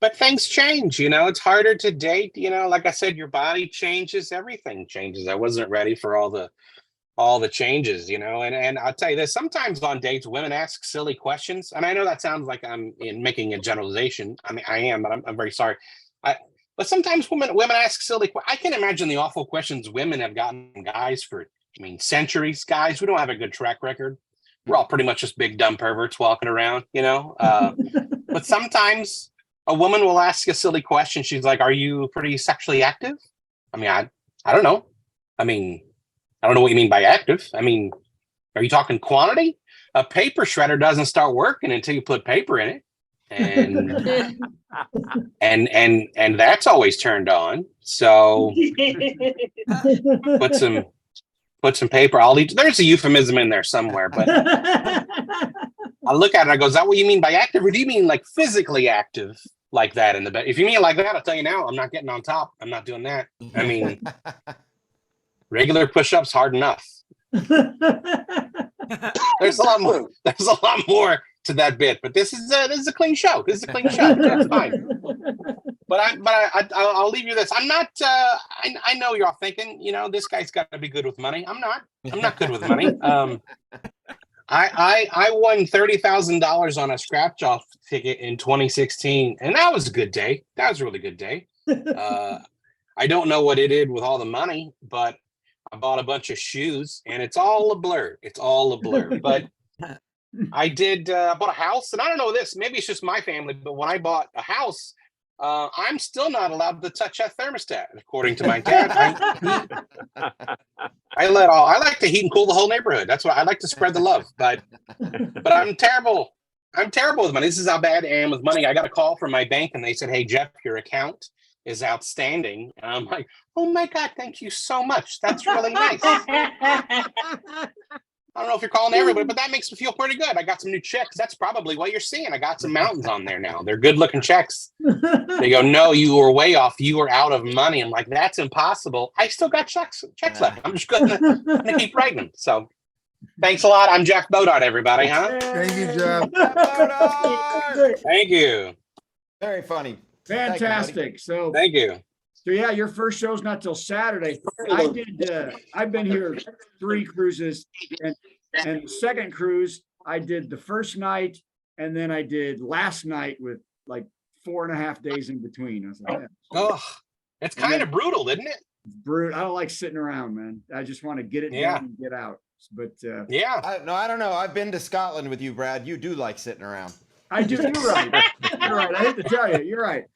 But things change. It's harder to date. Like I said, your body changes. Everything changes. I wasn't ready for all the changes. And I'll tell you this. Sometimes on dates, women ask silly questions, and I know that sounds like I'm making a generalization. I mean, I am, but I'm very sorry. But sometimes women ask silly questions. I can imagine the awful questions women have gotten from guys for, centuries. Guys, we don't have a good track record. We're all pretty much just big dumb perverts walking around, But sometimes a woman will ask a silly question. She's like, "Are you pretty sexually active?" I don't know. I don't know what you mean by active. Are you talking quantity? A paper shredder doesn't start working until you put paper in it. And that's always turned on. So put some paper. There's a euphemism in there somewhere, but I look at it, I go, "Is that what you mean by active, or do you mean like physically active like that in the bed?" If you mean like that, I'll tell you now, I'm not getting on top. I'm not doing that. Regular push-ups, hard enough. There's a lot more. There's a lot more to that bit, but this is a clean show. This is a clean show. That's fine. But I'll leave you this. I'm not. I know you're all thinking, this guy's got to be good with money. I'm not. I'm not good with money. I won $30,000 on a scratch off ticket in 2016, and that was a good day. That was a really good day. I don't know what it did with all the money, but I bought a bunch of shoes, and it's all a blur. It's all a blur. But I bought a house, and I don't know this. Maybe it's just my family, but when I bought a house, I'm still not allowed to touch that thermostat, according to my dad. I like to heat and cool the whole neighborhood. That's why I like to spread the love. But I'm terrible. I'm terrible with money. This is how bad I am with money. I got a call from my bank, and they said, "Hey, Jeff, your account is outstanding." And I'm like, "Oh my God, thank you so much. That's really nice." I don't know if you're calling everybody, but that makes me feel pretty good. I got some new checks. That's probably what you're seeing. I got some mountains on there now. They're good looking checks. They go, "No, you were way off. You were out of money." I'm like, "That's impossible. I still got checks left. I'm just gonna keep writing them." So thanks a lot. I'm Jeff Bodart, everybody, huh? Thank you, Jeff. Thank you. Very funny. Fantastic. Thank you. So yeah, your first show's not till Saturday. I've been here 3 cruises, and the second cruise I did the first night, and then I did last night with like 4.5 days in between. I was like, "Oh, it's kind of brutal, isn't it?" Brutal. I don't like sitting around, man. I just want to get it done and get out. But yeah, I don't know. I've been to Scotland with you, Brad. You do like sitting around. I do. You're right. You're right. I hate to tell you, you're right.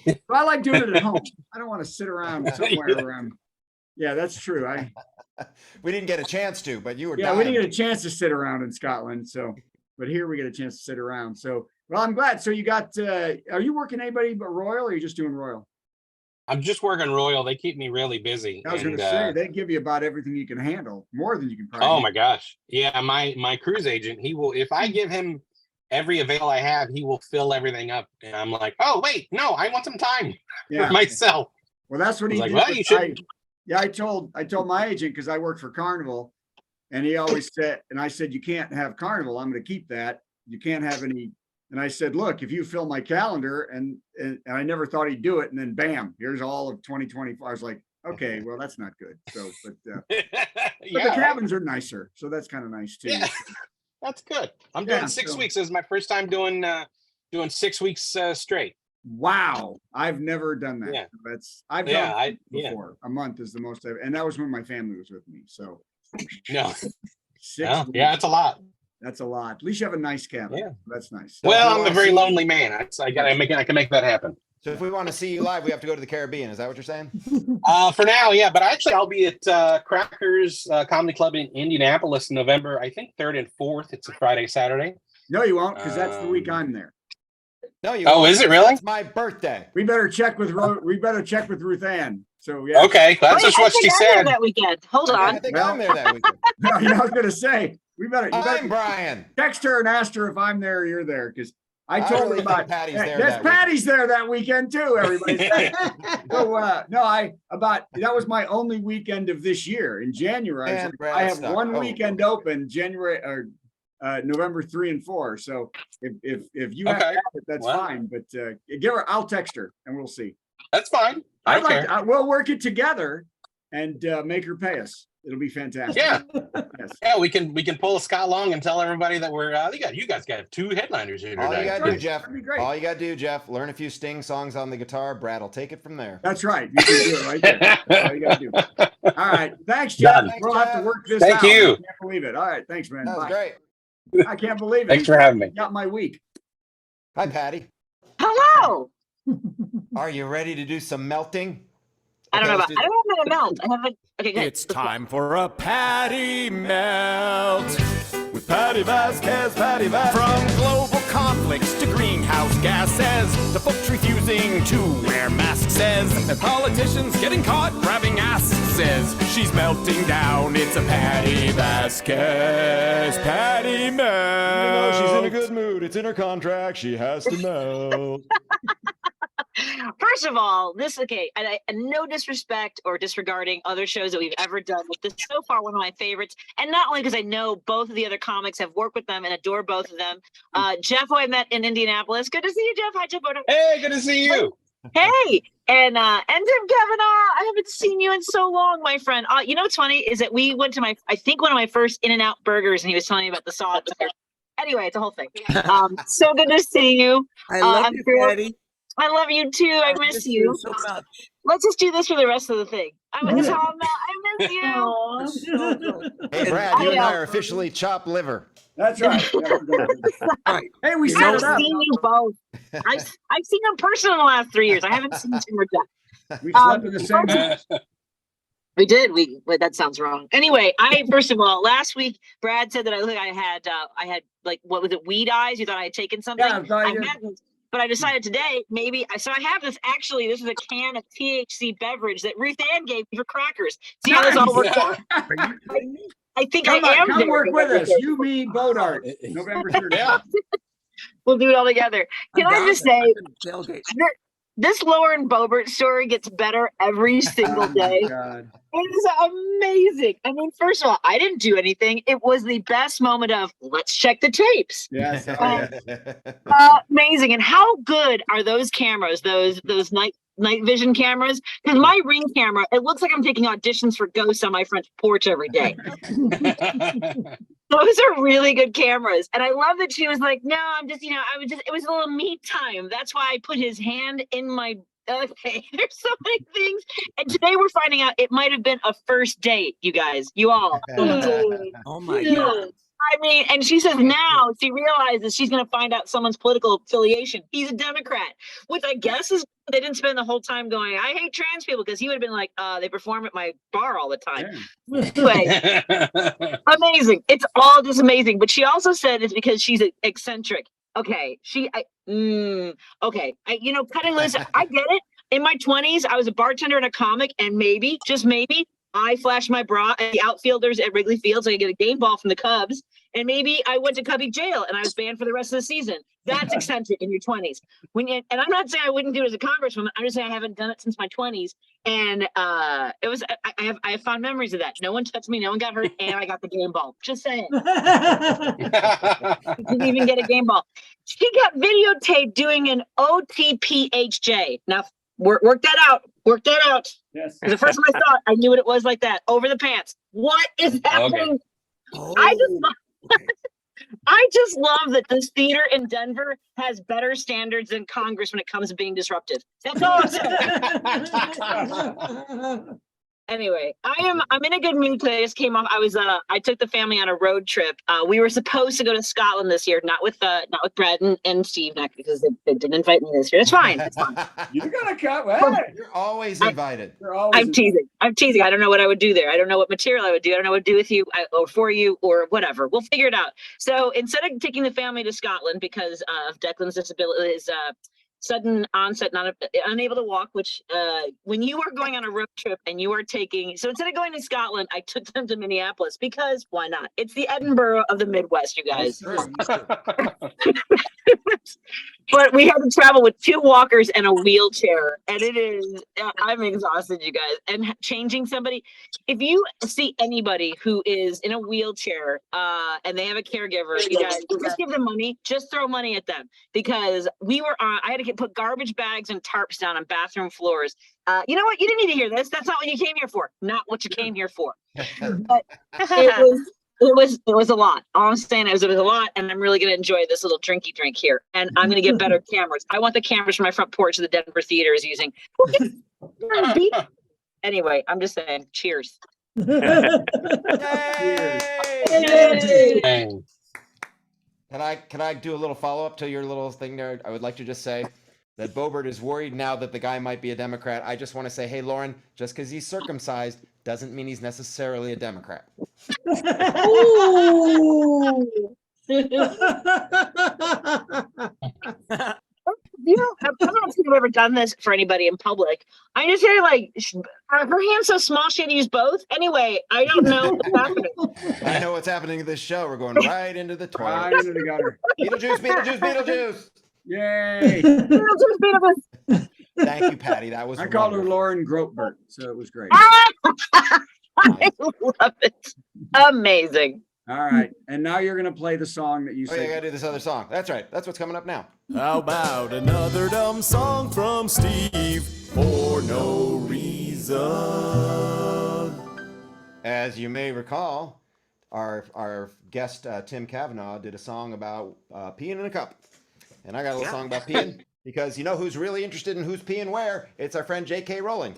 But I like doing it at home. I don't want to sit around somewhere around. Yeah, that's true. We didn't get a chance to, but you were. Yeah, we didn't get a chance to sit around in Scotland. So, but here we get a chance to sit around. So, well, I'm glad. So you got. Are you working anybody but Royal, or are you just doing Royal? I'm just working Royal. They keep me really busy. I was going to say they give you about everything you can handle, more than you can probably. Oh my gosh! Yeah, my cruise agent. He will, if I give him every avail I have, he will fill everything up. And I'm like, "Oh wait, no, I want some time for myself." Well, that's what he like, did. "Well, you should." Yeah, I told my agent, because I worked for Carnival, and he always said, and I said, you can't have Carnival. I'm going to keep that. You can't have any. And I said, look, if you fill my calendar, and I never thought he'd do it. And then bam, here's all of 2024. I was like, okay, well, that's not good. So, but the cabins are nicer. So that's kind of nice too. Yeah, that's good. I'm doing 6 weeks. This is my first time doing 6 weeks straight. Wow. I've never done that. Yeah. I've done before. A month is the most I've, and that was when my family was with me. So no. 6 weeks. Yeah, that's a lot. That's a lot. At least you have a nice cabin. Yeah. That's nice. Well, I'm a very lonely man. I can make that happen. So if we want to see you live, we have to go to the Caribbean. Is that what you're saying? For now, yeah. But actually, I'll be at Crackers Comedy Club in Indianapolis in November. I think 3rd and 4th. It's a Friday, Saturday. No, you won't, because that's the week I'm there. No, you. Oh, won't. is it really? It's my birthday. We better check with Ruth Ann. So yeah. Okay, that's just what she said. That weekend. Hold on. I think I'm there that weekend. No, I was gonna say you better I'm Brian. text her and ask her if I'm there or you're there, because I told her really about think Patty's there That's that Patty's there that weekend too. Everybody. So no, that was my only weekend of this year in January. And I have Bradstock. one Oh. weekend open, January or November 3 and 4. So if you have Okay. it, that's Wow. fine. But give her. I'll text her and we'll see. That's fine. I don't care. We'll work it together and make her pay us. It'll be fantastic. Yeah. Yes. Yeah, we can pull a Scott Long and tell everybody that we're you guys got 2 headliners here All you today. gotta do, Jeff. That'd be great. All you gotta do, Jeff. Learn a few Sting songs on the guitar. Brad will take it from there. That's right. You can do it right there. That's all you gotta do. All right. Thanks, Jeff. Done. We'll have to work this Thank out. you. I can't believe it. All right. Thanks, man. That was Bye. great. I can't believe it. Thanks for having me. Got my week. Hi, Patty. Hello. Are you ready to do some melting? I don't know Okay, about. I don't have a melt. I have a. Okay, good. It's time for a Patty Melt with Patti Vasquez, Patti Vasquez. From global conflicts to greenhouse gases to folks refusing to wear masks, and politicians getting caught grabbing asses. She's melting down. It's a Patti Vasquez, Patty Melt. Even though she's in a good mood, it's in her contract. She has to melt. First of all, no disrespect or disregarding other shows that we've ever done, but this is so far one of my favorites. And not only because I know both of the other comics, have worked with them and adore both of them. Jeff, who I met in Indianapolis. Good to see you, Jeff. Hi, Jeff. Hey, good to see you. Hey, and Tim Kavanaugh. I haven't seen you in so long, my friend. You know what's funny is that we went to one of my first In-N-Out burgers, and he was telling me about the sauce. Anyway, it's a whole thing. So good to see you. I love you, Patty. I love you too. I miss you. So much. Let's just do this for the rest of the thing. I miss you. Hey, Brad, you and I are officially chopped liver. That's right. Right. Hey, we set I've it up. seen you both. I've seen you in person in the last 3 years. I haven't seen Tim or Jeff. We slept in the same house. We did. Wait, that sounds wrong. Anyway, first of all, last week Brad said that I had like, what was it, weed eyes? You thought I had taken something? Yeah, I thought I you did. hadn't. But I decided today, so I have this, actually, this is a can of THC beverage that Ruth Ann gave me for crackers. See how this all worked out? I think I am Come there. work with us. You, me, Bodart. November 3rd. Yeah. We'll do it all together. Can I just say, Tailgate. this Lauren Boebert story gets better every single day. God. It is amazing. I mean, first of all, I didn't do anything. It was the best moment of, let's check the tapes. Yes. Amazing. And how good are those cameras, those night vision cameras? Because my Ring camera, it looks like I'm taking auditions for ghosts on my front porch every day. Those are really good cameras. And I love that she was like, no, it was a little me time. That's why I put his hand in my, okay, there's so many things. And today we're finding out it might have been a first date, you guys, you all. Oh my God. I mean, and she says now she realizes she's going to find out someone's political affiliation. He's a Democrat, which I guess is, they didn't spend the whole time going, I hate trans people, because he would have been like, they perform at my bar all the time. Anyway, amazing. It's all just amazing. But she also said it's because she's eccentric. Okay. Cutting loose. I get it. In my 20s, I was a bartender and a comic, and maybe, just maybe, I flashed my bra at the outfielders at Wrigley Field so I could get a game ball from the Cubs. And maybe I went to Cubby jail and I was banned for the rest of the season. That's eccentric in your 20s. And I'm not saying I wouldn't do it as a congresswoman. I'm just saying I haven't done it since my 20s. And it was I have fond memories of that. No one touched me, no one got hurt, and I got the game ball. Just saying. You didn't even get a game ball. She got videotaped doing an OTPHJ. Now work that out. Work that out. Yes. The first time I saw it, I knew what it was like that. Over the pants. What is happening? Oh. I just love that this theater in Denver has better standards than Congress when it comes to being disruptive. That's all I'm saying. Anyway, I'm in a good mood today. I just came off. I took the family on a road trip. We were supposed to go to Scotland this year, not with Brad and Steve, not because they didn't invite me this year. It's fine. It's fine. You're gonna come. Hey. You're always invited. I'm teasing. I'm teasing. I don't know what I would do there. I don't know what material I would do. I don't know what to do with you or for you or whatever. We'll figure it out. So instead of taking the family to Scotland because of Declan's disability, his sudden onset, unable to walk, which when you are going on a road trip and you are taking, so instead of going to Scotland, I took them to Minneapolis because why not? It's the Edinburgh of the Midwest, you guys. But we had to travel with 2 walkers and a wheelchair, and it is, I'm exhausted, you guys. And changing somebody, if you see anybody who is in a wheelchair and they have a caregiver, you guys, just give them money, just throw money at them, because I had to put garbage bags and tarps down on bathroom floors. You know what? You didn't need to hear this. That's not what you came here for. Not what you came here for. But it was a lot. All I'm saying is it was a lot, and I'm really going to enjoy this little drinky drink here. And I'm going to get better cameras. I want the cameras from my front porch that the Denver Theater is using. Anyway, I'm just saying, cheers. Can I do a little follow up to your little thing there? I would like to just say that Bobert is worried now that the guy might be a Democrat. I just want to say, hey, Lauren, just because he's circumcised doesn't mean he's necessarily a Democrat. You know, I don't know if you've ever done this for anybody in public. I just say, like, her hand's so small she had to use both. Anyway, I don't know what's happening. I know what's happening in this show. We're going right into the toilet. Right into the gutter. Beetlejuice, Beetlejuice, Beetlejuice. Yay. Beetlejuice, Beetlejuice. Thank you, Patty. That was I called her Lauren Gropebert, so it was great. I love it. Amazing. All right. And now you're going to play the song that you Oh, yeah, I said. gotta do this other song. That's right. That's what's coming up now. How about another dumb song from Steve for no reason? As you may recall, our guest Tim Cavanaugh did a song about peeing in a cup. And I got a little song about peeing because you know who's really interested in who's peeing where? It's our friend J.K. Rowling.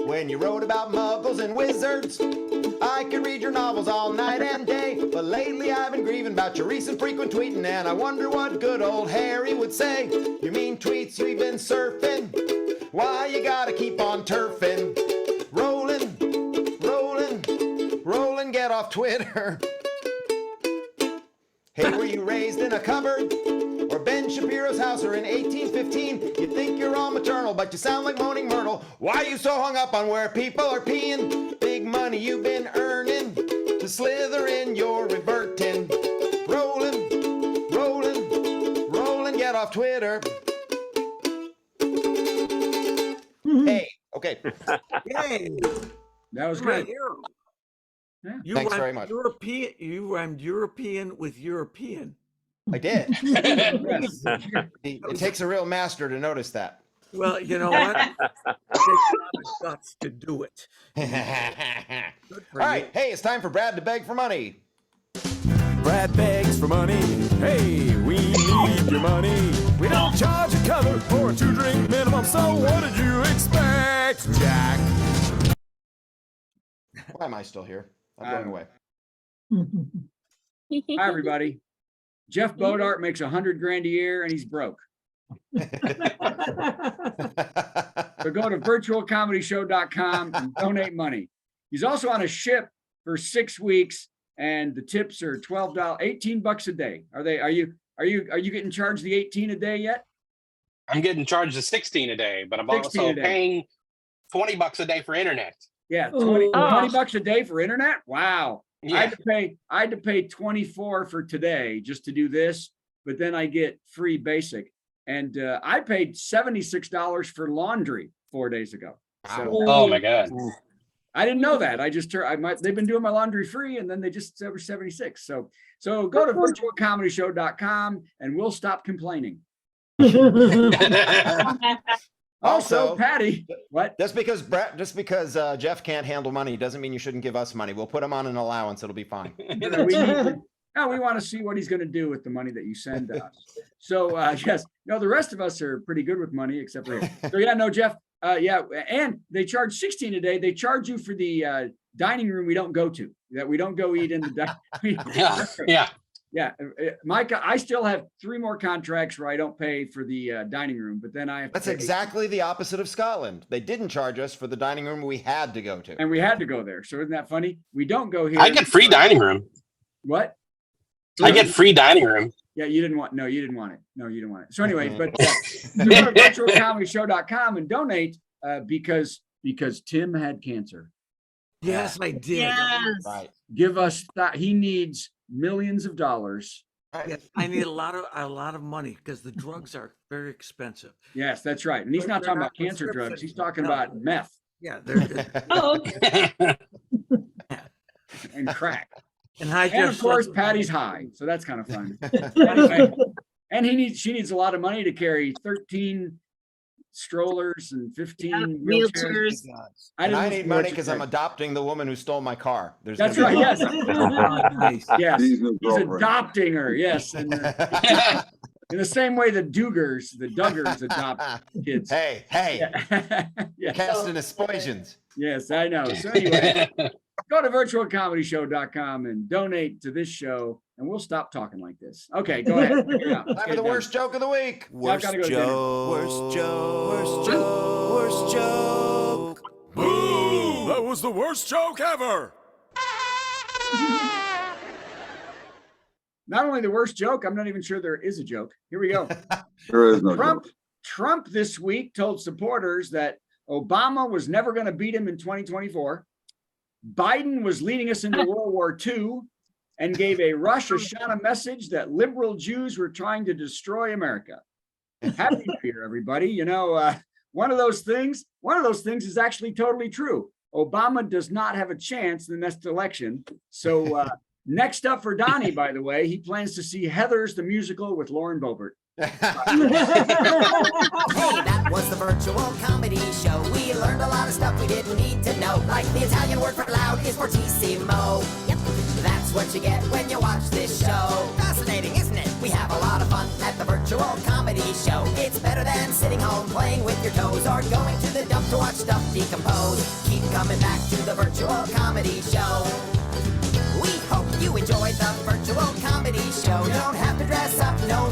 When you wrote about muggles and wizards, I could read your novels all night and day. But lately I've been grieving about your recent frequent tweeting, and I wonder what good old Harry would say. You mean tweets you've been surfing? Why you gotta keep on turfing? Rolling, rolling, rolling, get off Twitter. Hey, were you raised in a cupboard? Or Ben Shapiro's house, or in 1815? You think you're all maternal, but you sound like Moaning Myrtle. Why you so hung up on where people are peeing? Big money you've been earning to slither in your reverting. Rolling, rolling, rolling, get off Twitter. Hey, okay. Yay. That was My good. hero. Yeah. You Thanks rhymed very much. You rhymed European with European. I did. Yes. It takes a real master to notice that. Well, you know what? It takes guts to do it. All right. Hey, it's time for Brad to beg for money. Brad begs for money. Hey, we need your money. We don't charge a cover for a 2-drink minimum, so what did you expect, Jack? Why am I still here? I'm going away. Hi, everybody. Jeff Bodart makes $100,000 a year and he's broke. So go to virtualcomedyshow.com and donate money. He's also on a ship for 6 weeks, and the tips are $12, $18 a day. Are you getting charged the 18 a day yet? I'm getting charged the 16 a day, but I'm 16 also a day. paying $20 a day for internet. Yeah, Oh. 20 bucks a day for internet. Wow. I Yeah. had to pay 24 for today just to do this, but then I get free basic. And I paid $76 for laundry 4 days ago. So Oh my God. I didn't know that. I just heard they've been doing my laundry free, and then they just said we're 76. So go to virtualcomedyshow.com and we'll stop complaining. Also, Patty, what? Just because Jeff can't handle money doesn't mean you shouldn't give us money. We'll put him on an allowance. It'll be fine. We want to see what he's going to do with the money that you send us. So yes, no, the rest of us are pretty good with money, except for so yeah, no, Jeff. Yeah, and they charge $16 a day. They charge you for the dining room we don't go to, that we don't go eat in the Yeah, Micah, I still have 3 more contracts where I don't pay for the dining room, but then I have to That's exactly the opposite of Scotland. They didn't charge us for the dining room we had to go to. And we had to go there. So isn't that funny? We don't go here. I get free dining room. What? I get free dining room. Yeah, you didn't want it. No, you didn't want it. So anyway, but go to virtualcomedyshow.com and donate because Tim had cancer. Yes, I did. Yes. Right. Give us that. He needs millions of dollars. Yes, I need a lot of money because the drugs are very expensive. Yes, that's right. And he's not talking about cancer drugs. He's talking about meth. Yeah, they're Oh, okay. And crack. and Of course, Patty's high, so that's kind of fun. Anyway, and she needs a lot of money to carry 13 strollers and 15 wheelchairs. I need money because I'm adopting the woman who stole my car. That's right. Yes. Nice. Yes. He's adopting her. Yes. And in the same way the Duggars adopt kids. Hey. Yeah. Casting aspersions. Yes, I know. So anyway, go to virtualcomedyshow.com and donate to this show, and we'll stop talking like this. Okay, go ahead. Time for the worst joke of the week. Worst joke. Boo! That was the worst joke ever. Not only the worst joke, I'm not even sure there is a joke. Here we go. There is no joke. Trump this week told supporters that Obama was never going to beat him in 2024. Biden was leading us into World War II and gave a Rosh Hashanah message that liberal Jews were trying to destroy America. Happy New Year, everybody. You know, one of those things is actually totally true. Obama does not have a chance in the next election. So next up for Donnie, by the way, he plans to see Heathers the musical with Lauren Boebert. Hey, that was the virtual comedy show. We learned a lot of stuff we didn't need to know. Like the Italian word for loud is fortissimo. Yep, that's what you get when you watch this show. Fascinating, isn't it? We have a lot of fun at the virtual comedy show. It's better than sitting home playing with your toes or going to the dump to watch stuff decompose. Keep coming back to the virtual comedy show. We hope you enjoyed the virtual comedy show. You don't have to dress up, no.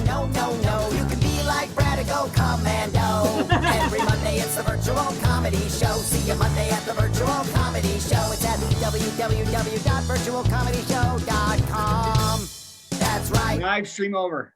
You can be like Brad and go commando. Every Monday it's the virtual comedy show. See you Monday at the virtual comedy show. It's at www.virtualcomedyshow.com. That's right. Live stream over.